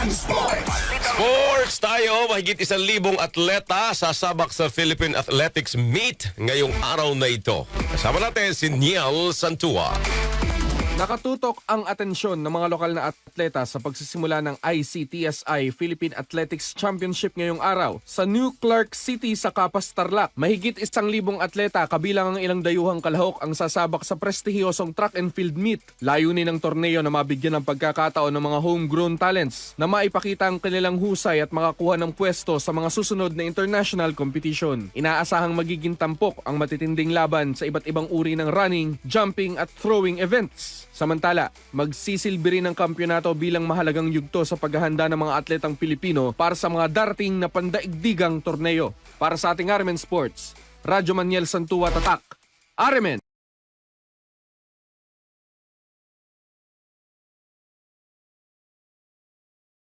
Sports tayo, mahigit 1,000 atleta sasabak sa Philippine Athletics Meet ngayong araw na ito. Kasama natin si Niel Santua. Nakatutok ang atensyon ng mga lokal na atleta sa pagsisimula ng ICTSI Philippine Athletics Championship ngayong araw sa New Clark City sa Capas, Tarlac. Mahigit 1,000 atleta kabilang ang ilang dayuhang kalahok ang sasabak sa prestihiyosong track and field meet. Layunin ng torneo na mabigyan ng pagkakataon ng mga homegrown talents na maipakita ang kanilang husay at makakuha ng pwesto sa mga susunod na international competition. Inaasahang magiging tampok ang matitinding laban sa iba't ibang uri ng running, jumping at throwing events. Samantala, magsisilbi rin ang kampyonato bilang mahalagang yugto sa paghahanda ng mga atletang Pilipino para sa mga darating na pandaigdigang torneo. Para sa ating Armen Sports, Radyo Maniel Santua Tatak, Armen!